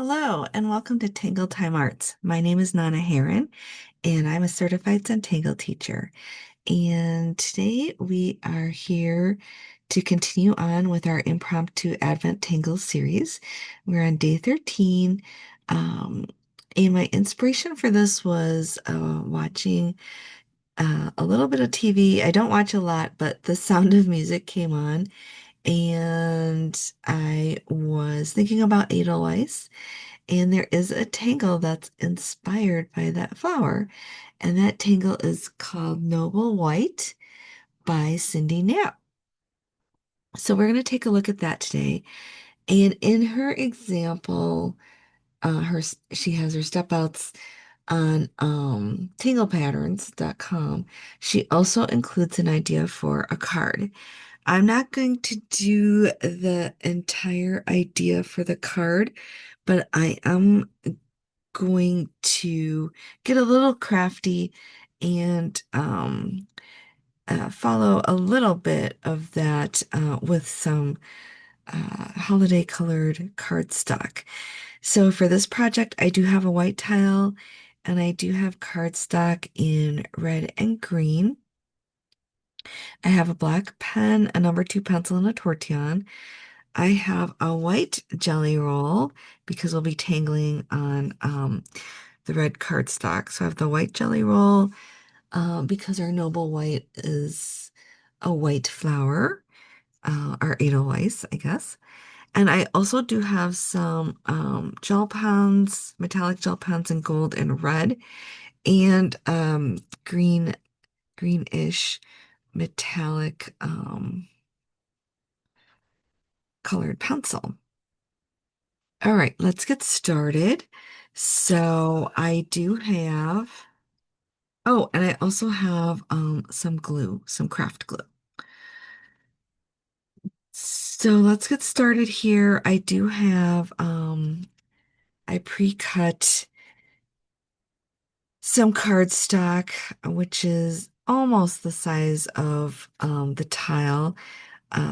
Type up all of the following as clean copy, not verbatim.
Hello and welcome to Tangle Time Arts. My name is Nana Herron and I'm a certified Zentangle teacher. And today we are here to continue on with our impromptu Advent Tangle series. We're on day 13. Um, and my inspiration for this was watching a little bit of TV. I don't watch a lot, but The Sound of Music came on and I was thinking about Edelweiss. And there is a tangle that's inspired by that flower. And that tangle is called Noble White by Cyndi Knapp. So we're going to take a look at that today. And in her example, her she has her step outs on tanglepatterns.com. She also includes an idea for a card. I'm not going to do the entire idea for the card, but I am going to get a little crafty and follow a little bit of that with some holiday colored cardstock. So for this project, I do have a white tile and I do have cardstock in red and green. I have a black pen, a number 2 pencil, and a tortillon. I have a white Gellyroll because we'll be tangling on the red cardstock. So I have the white Gellyroll because our noble white is a white flower, our Edelweiss, I guess. And I also do have some gel pens, metallic gel pens in gold and red, and greenish metallic colored pencil. All right, let's get started. So I do have, oh, and I also have some glue, some craft glue. So let's get started here. I do have I pre-cut some cardstock, which is almost the size of the tile,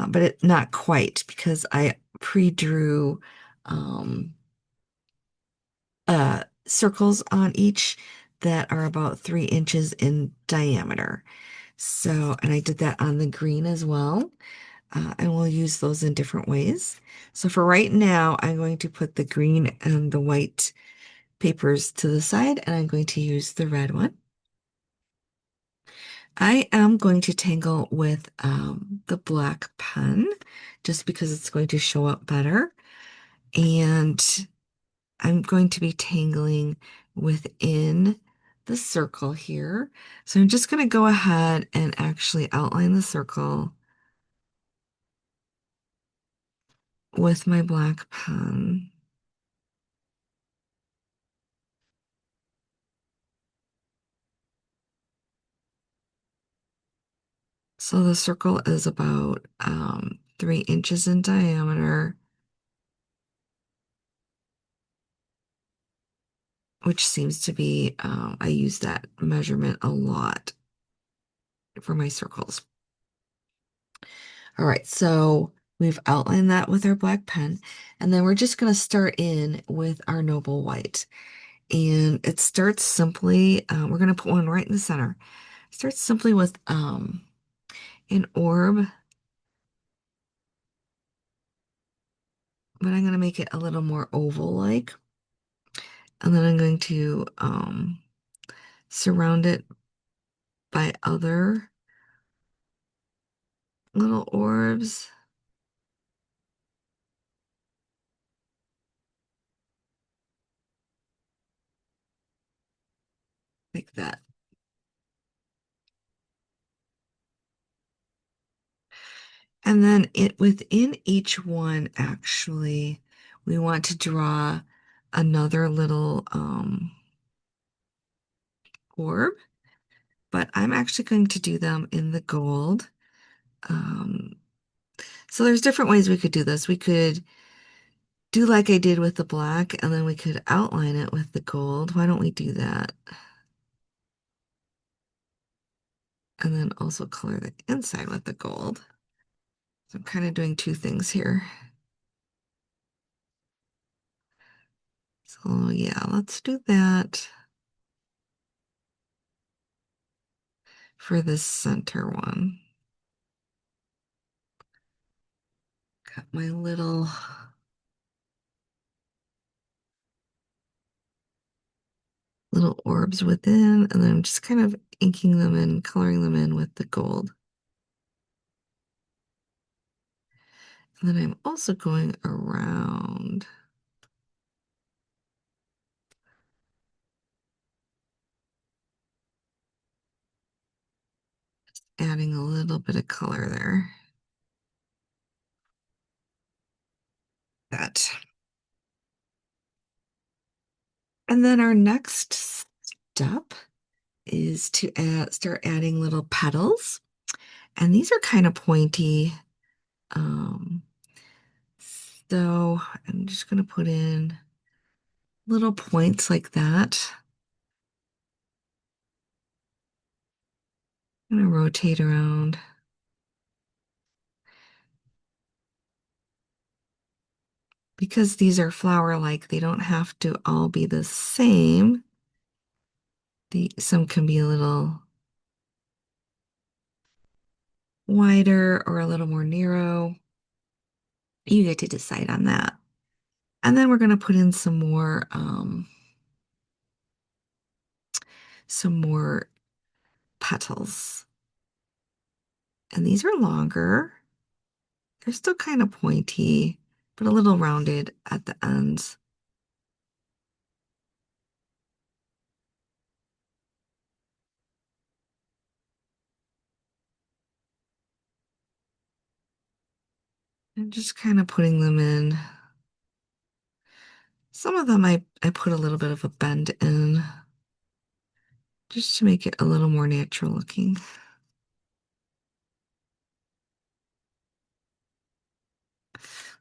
but not quite because I pre-drew um circles on each that are about 3 inches in diameter. So, and I did that on the green as well. And we'll use those in different ways. So for right now, I'm going to put the green and the white papers to the side, and I'm going to use the red one. I am going to tangle with the black pen just because it's going to show up better. And I'm going to be tangling within the circle here. So I'm just going to go ahead and actually outline the circle with my black pen. So the circle is about 3 inches in diameter, which seems to be, I use that measurement a lot for my circles. All right, so we've outlined that with our black pen, and then we're just going to start in with our noble white. And it starts simply, we're going to put one right in the center. Starts simply with an orb, but I'm going to make it a little more oval-like. And then I'm going to surround it by other little orbs like that. And then within each one, actually, we want to draw another little orb, but I'm actually going to do them in the gold. Um, so there's different ways we could do this. We could do like I did with the black, and then we could outline it with the gold. Why don't we do that? And then also color the inside with the gold. So I'm kind of doing two things here. So yeah, let's do that for this center one. Got my little orbs within, and then I'm just kind of inking them in, coloring them in with the gold. And then I'm also going around. Adding a little bit of color there. That. And then our next step is to start adding little petals. And these are kind of pointy. Um, so I'm just going to put in little points like that. I'm going to rotate around. Because these are flower-like, they don't have to all be the same. Some can be a little wider or a little more narrow. You get to decide on that. And then we're going to put in some more petals. And these are longer. They're still kind of pointy, but a little rounded at the ends. And just kind of putting them in. Some of them I put a little bit of a bend in just to make it a little more natural looking.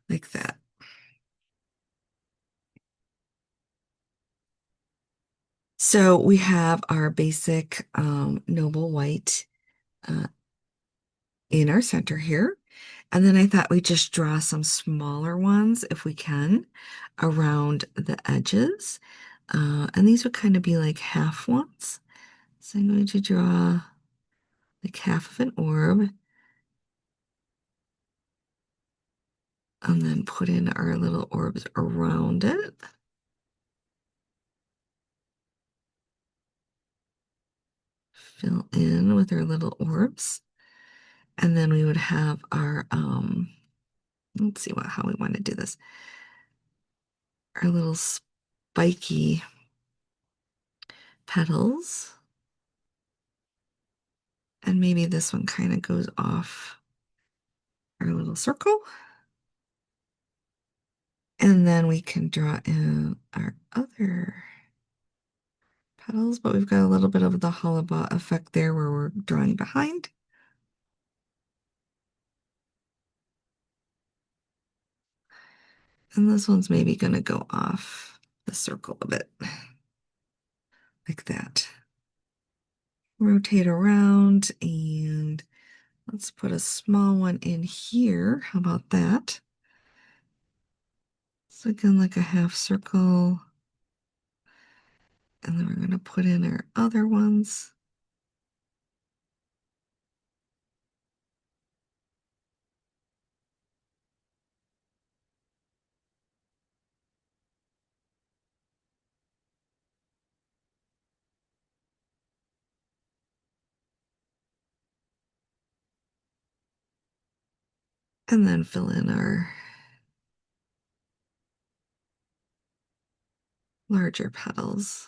Like that. So we have our basic noble white uh, in our center here. And then I thought we'd just draw some smaller ones if we can around the edges. And these would kind of be like half ones. So I'm going to draw like half of an orb and then put in our little orbs around it. Fill in with our little orbs. And then we would have our, let's see how we want to do this. Our little spiky petals. And maybe this one kind of goes off our little circle. And then we can draw in our other petals, but we've got a little bit of the hollabah effect there where we're drawing behind. And this one's maybe going to go off the circle a bit, like that. Rotate around and let's put a small one in here. How about that? So again, like a half circle. And then we're going to put in our other ones. And then fill in our larger petals.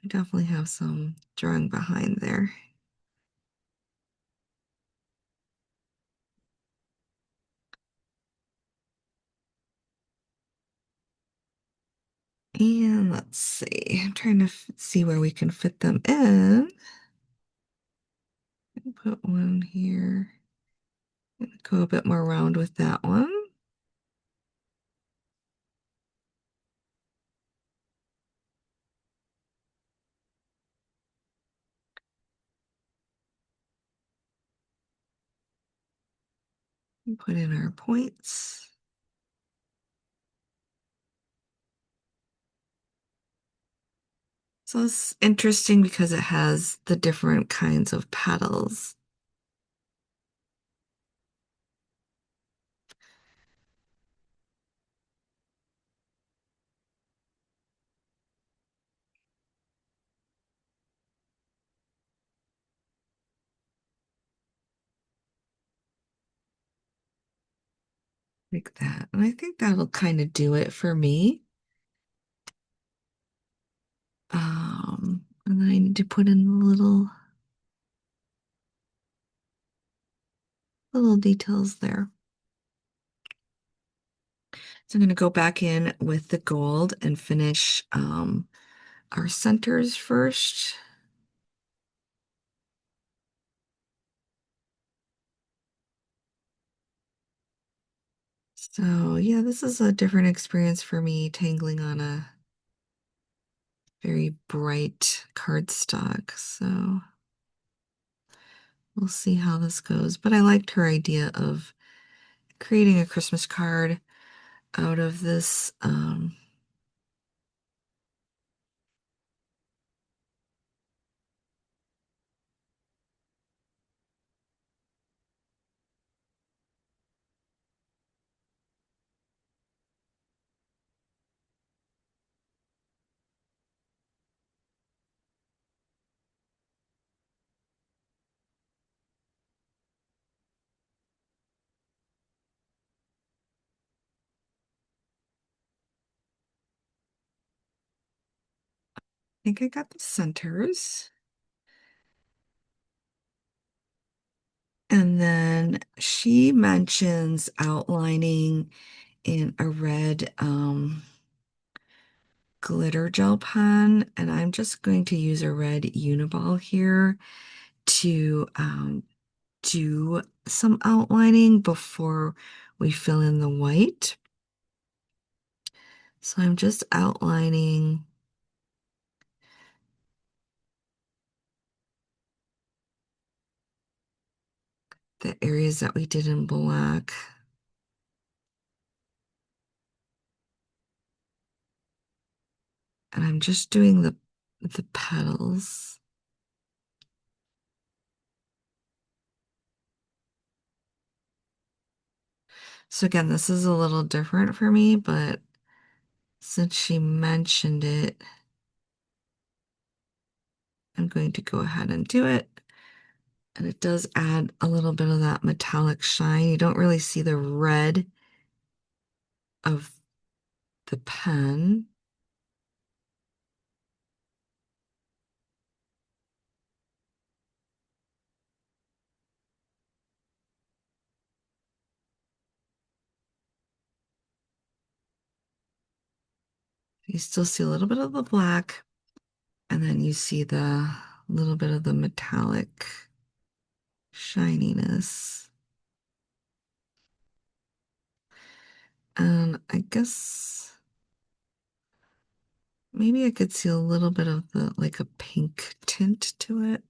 We definitely have some drawing behind there. And let's see, I'm trying to see where we can fit them in. Put one here. Go a bit more round with that one. Put in our points. So it's interesting because it has the different kinds of petals. Like that. And I think that'll kind of do it for me. And then I need to put in the little details there. So I'm going to go back in with the gold and finish our centers first. So yeah, this is a different experience for me tangling on a very bright cardstock. So we'll see how this goes. But I liked her idea of creating a Christmas card out of this. I think I got the centers. And then she mentions outlining in a red glitter gel pen, and I'm just going to use a red Uniball here to do some outlining before we fill in the white. So I'm just outlining the areas that we did in black. And I'm just doing the petals. So again, this is a little different for me, but since she mentioned it, I'm going to go ahead and do it. And it does add a little bit of that metallic shine. You don't really see the red of the pen. You still see a little bit of the black, and then you see the little bit of the metallic shininess. And I guess maybe I could see a little bit of the like a pink tint to it,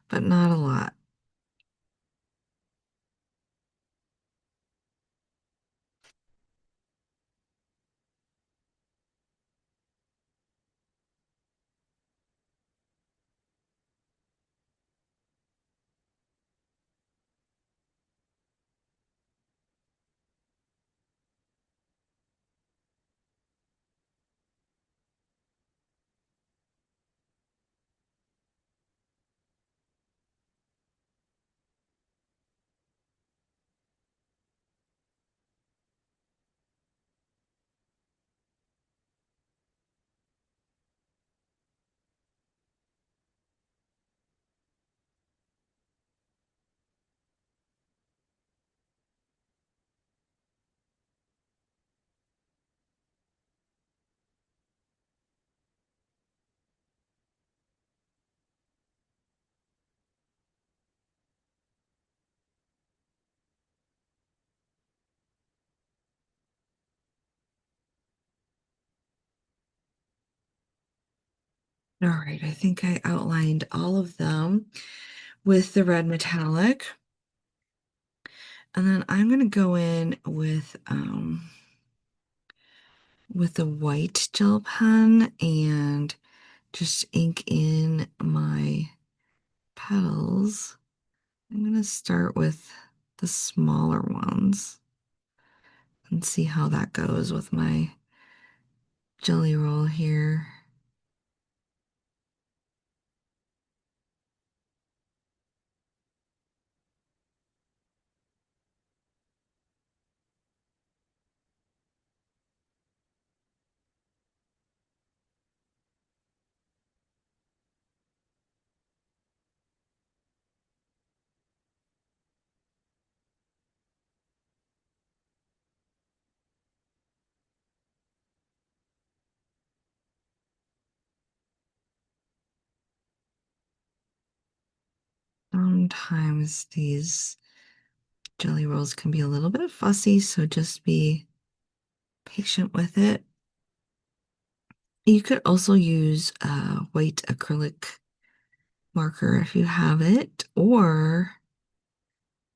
but not a lot. All right, I think I outlined all of them with the red metallic. And then I'm going to go in with the white gel pen and just ink in my petals. I'm going to start with the smaller ones and see how that goes with my jelly roll here. Sometimes these jelly rolls can be a little bit fussy, so just be patient with it. You could also use a white acrylic marker if you have it, or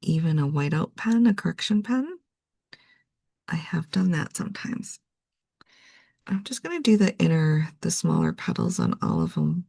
even a whiteout pen, a correction pen. I have done that sometimes. I'm just going to do the smaller petals on all of them.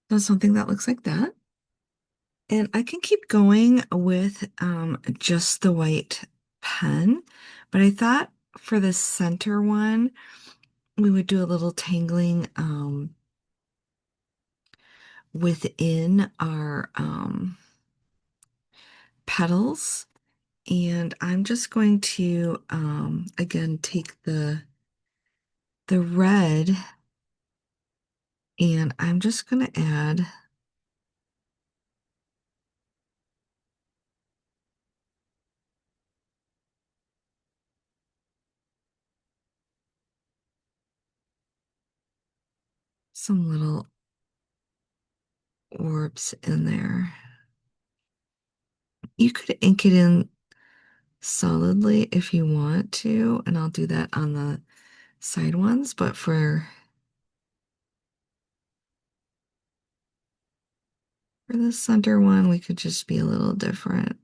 So something that looks like that. And I can keep going with just the white pen, but I thought for the center one, we would do a little tangling within our petals. And I'm just going to, again, take the red, and I'm just going to add some little orbs in there. You could ink it in solidly if you want to, and I'll do that on the side ones, but for the center one, we could just be a little different.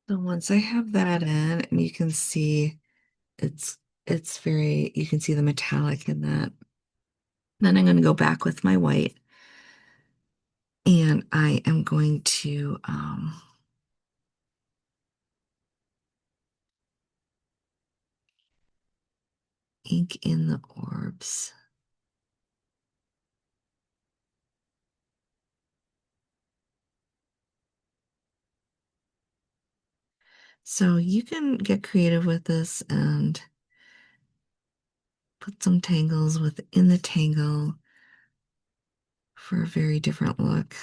So once I have that in, and you can see it's it's very, you can see the metallic in that. Then I'm going to go back with my white, and I am going to ink in the orbs. So you can get creative with this and put some tangles within the tangle for a very different look.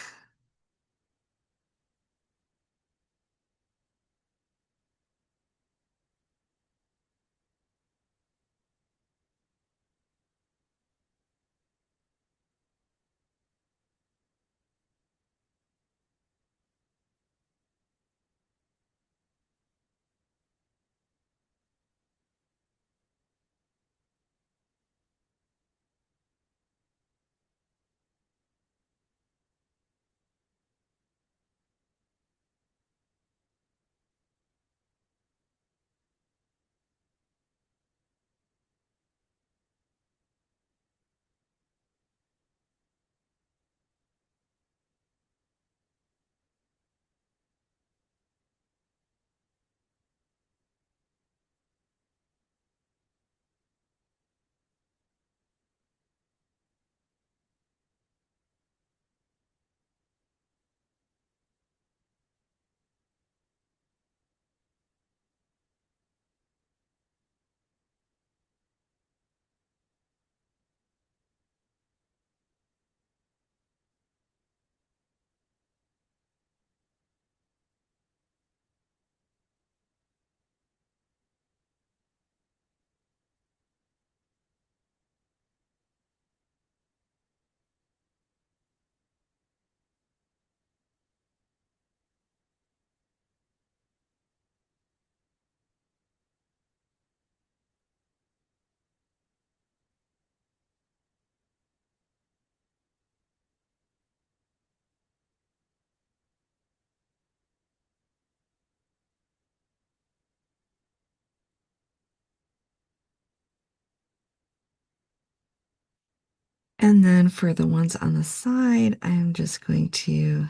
And then for the ones on the side, I'm just going to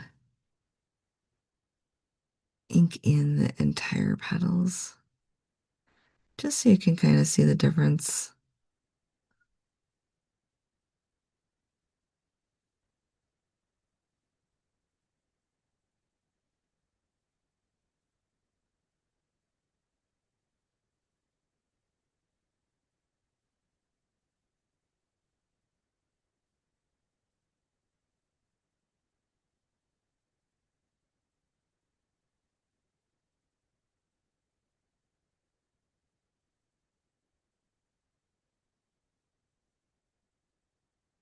ink in the entire petals, just so you can kind of see the difference.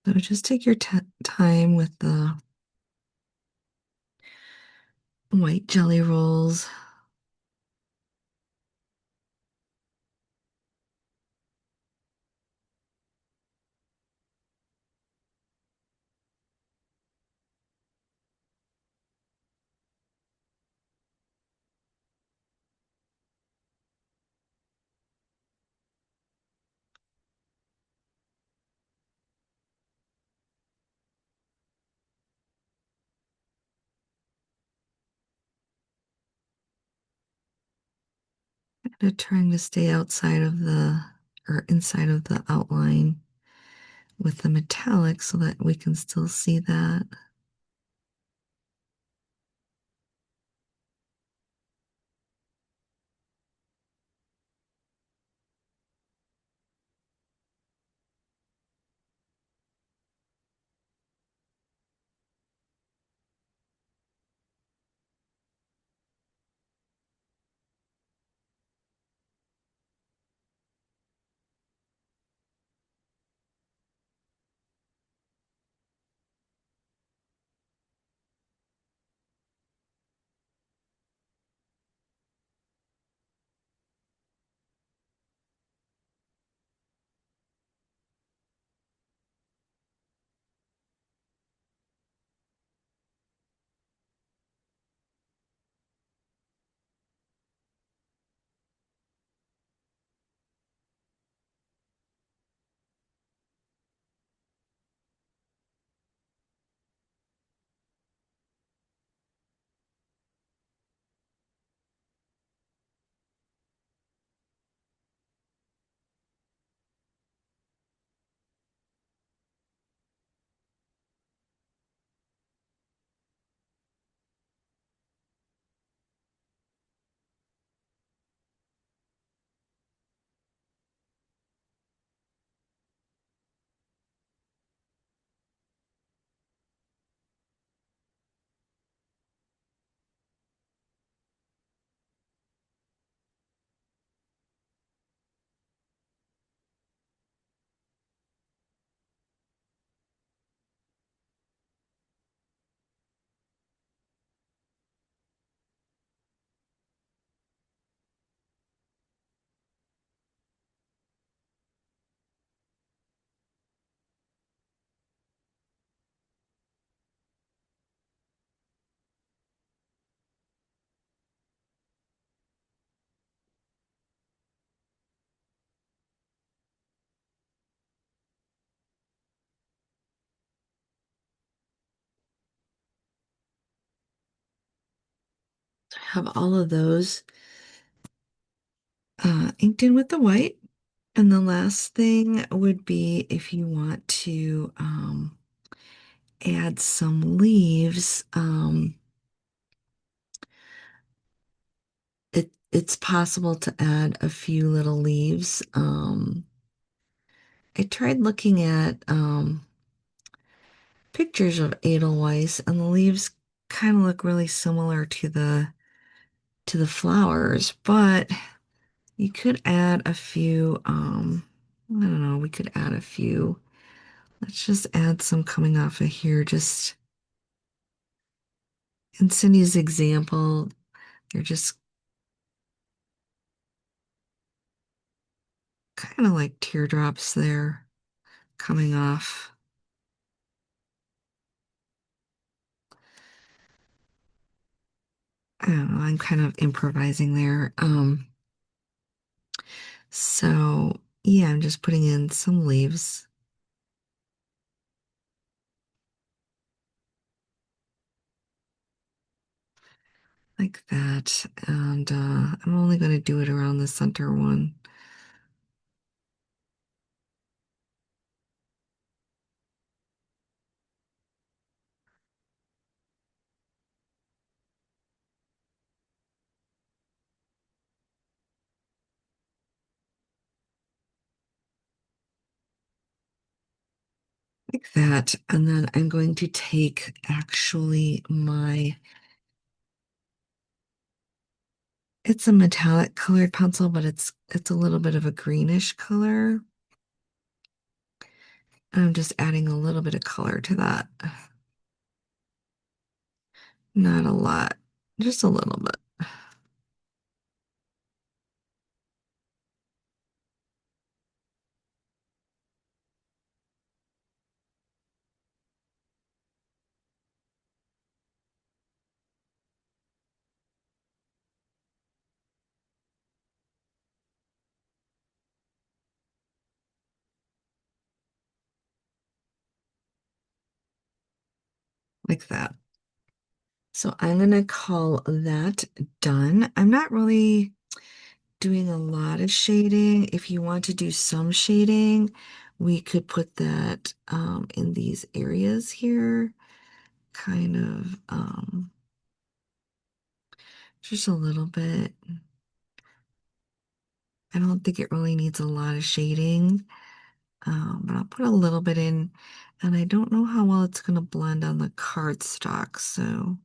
So just take your time with the white jelly rolls. Kind of trying to stay outside of the, or inside of the outline with the metallic so that we can still see that. have all of those inked in with the white. And the last thing would be if you want to add some leaves. It's possible to add a few little leaves. I tried looking at pictures of Edelweiss, and the leaves kind of look really similar to the flowers, but you could add a few. I don't know. We could add a few. Let's just add some coming off of here. Just in Cyndi's example, they're just kind of like teardrops there coming off. I don't know, I'm kind of improvising there. So yeah, I'm just putting in some leaves like that. And I'm only going to do it around the center one. Like that. And then I'm going to take actually it's a metallic colored pencil, but it's a little bit of a greenish color. I'm just adding a little bit of color to that. Not a lot, just a little bit. Like that. So I'm going to call that done. I'm not really doing a lot of shading. If you want to do some shading, we could put that in these areas here, kind of just a little bit. I don't think it really needs a lot of shading, but I'll put a little bit in, and I don't know how well it's going to blend on the cardstock, so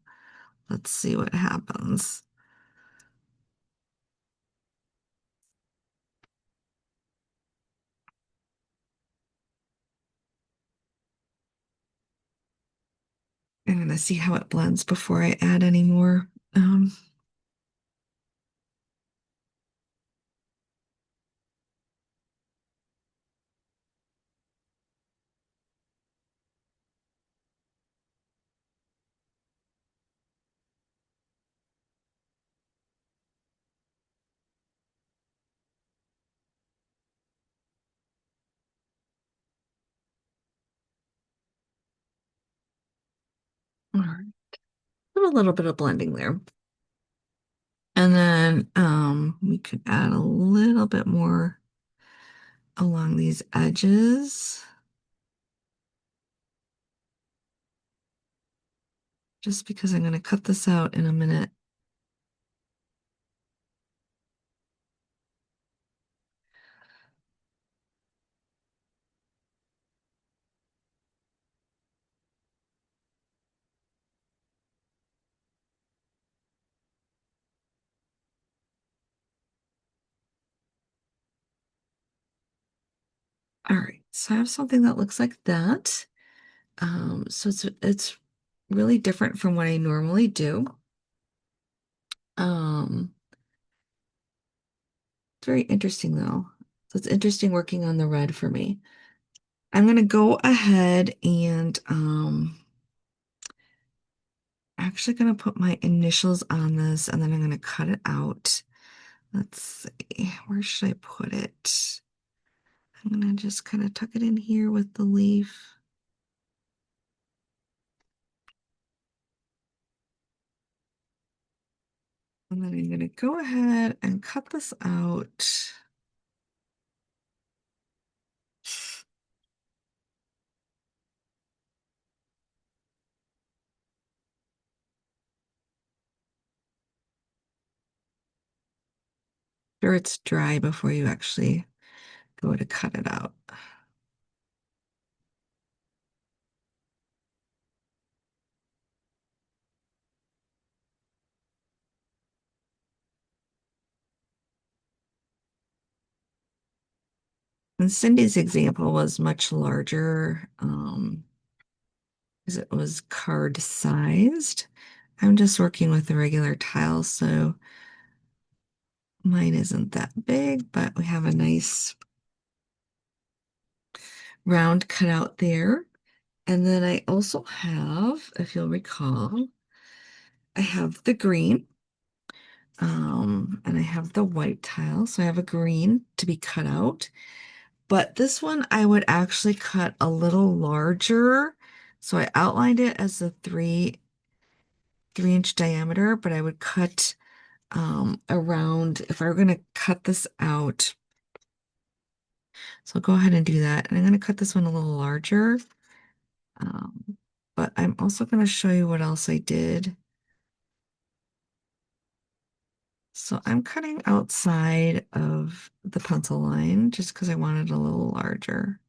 let's see what happens. I'm going to see how it blends before I add any more. All right. Put a little bit of blending there. And then we could add a little bit more along these edges, just because I'm going to cut this out in a minute. All right, so I have something that looks like that. So it's really different from what I normally do. Um, it's very interesting though. So it's interesting working on the red for me. I'm gonna go ahead and actually gonna put my initials on this, and then I'm gonna cut it out. Let's see, where should I put it? I'm gonna just kind of tuck it in here with the leaf. And then I'm going to go ahead and cut this out. Sure it's dry before you actually go to cut it out. And Cyndi's example was much larger, because it was card sized. I'm just working with a regular tile, so mine isn't that big, but we have a nice round cutout there. And then I also have, if you'll recall, I have the green, and I have the white tile. So I have a green to be cut out. But this one I would actually cut a little larger. So I outlined it as a 3-inch diameter, but I would cut around, if I were going to cut this out. So I'll go ahead and do that. And I'm going to cut this one a little larger. But I'm also going to show you what else I did. So I'm cutting outside of the pencil line just because I wanted a little larger.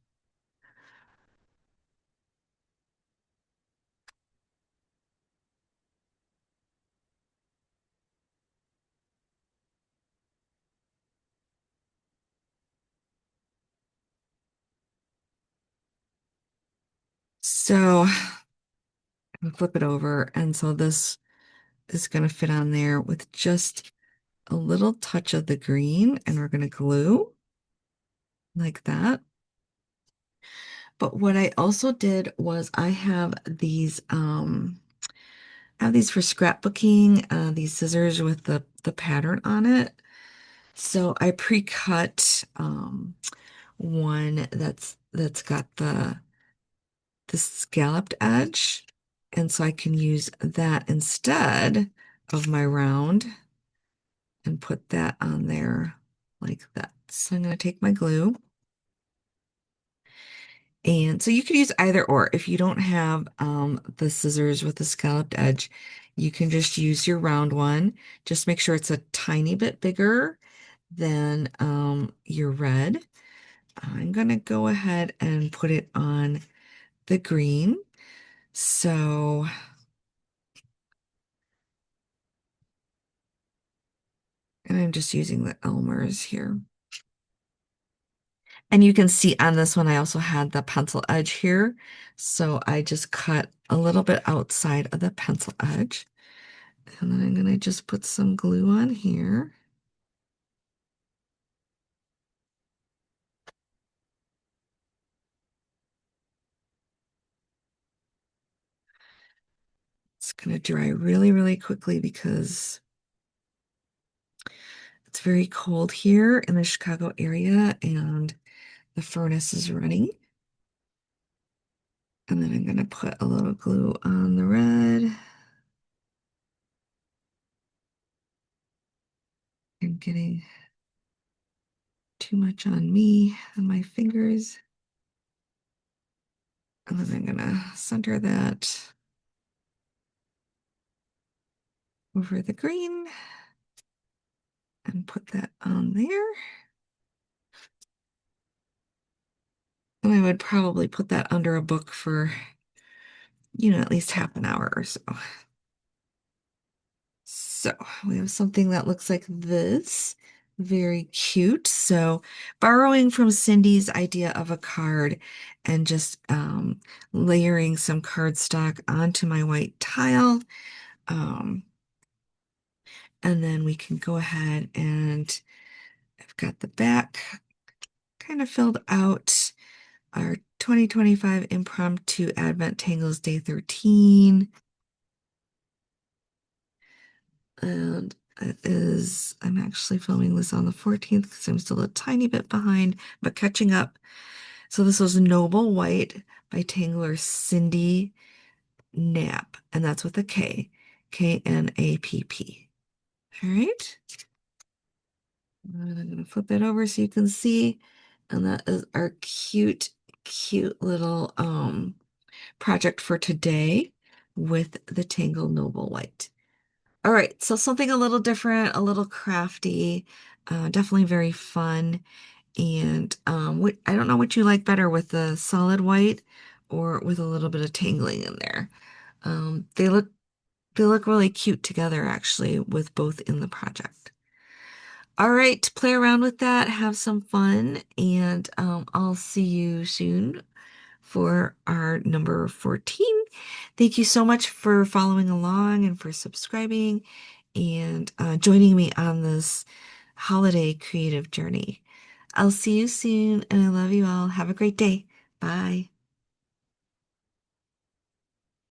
So I'm gonna flip it over. And so this is going to fit on there with just a little touch of the green, and we're going to glue like that. But what I also did was I have these for scrapbooking, these scissors with the pattern on it. So I pre-cut one that's got the scalloped edge, and so I can use that instead of my round and put that on there like that. So I'm going to take my glue. And so you could use either or. If you don't have the scissors with the scalloped edge, you can just use your round one. Just make sure it's a tiny bit bigger than your red. I'm going to go ahead and put it on the green. So, and I'm just using the Elmer's here. And you can see on this one, I also had the pencil edge here. So I just cut a little bit outside of the pencil edge. And then I'm going to just put some glue on here. It's going to dry really, really quickly because it's very cold here in the Chicago area and the furnace is running. And then I'm going to put a little glue on the red. I'm getting too much on me and my fingers. And then I'm going to center that over the green and put that on there. And I would probably put that under a book for, at least half an hour or so. So we have something that looks like this. Very cute. So borrowing from Cyndi's idea of a card and just layering some cardstock onto my white tile. And then we can go ahead and I've got the back kind of filled out. Our 2025 Impromptu Advent Tangles Day 13. And I'm actually filming this on the 14th because I'm still a tiny bit behind, but catching up. So this was Noble White by Tangler Cyndi Knapp, and that's with a K, Knapp. All right. And I'm going to flip it over so you can see. And that is our cute, cute little project for today with the Tangle Noble White. All right, so something a little different, a little crafty, definitely very fun. And I don't know what you like better with the solid white or with a little bit of tangling in there. Um, they look they look really cute together actually with both in the project. All right, play around with that, have some fun, and I'll see you soon for our number 14. Thank you so much for following along and for subscribing and joining me on this holiday creative journey. I'll see you soon, and I love you all. Have a great day. Bye.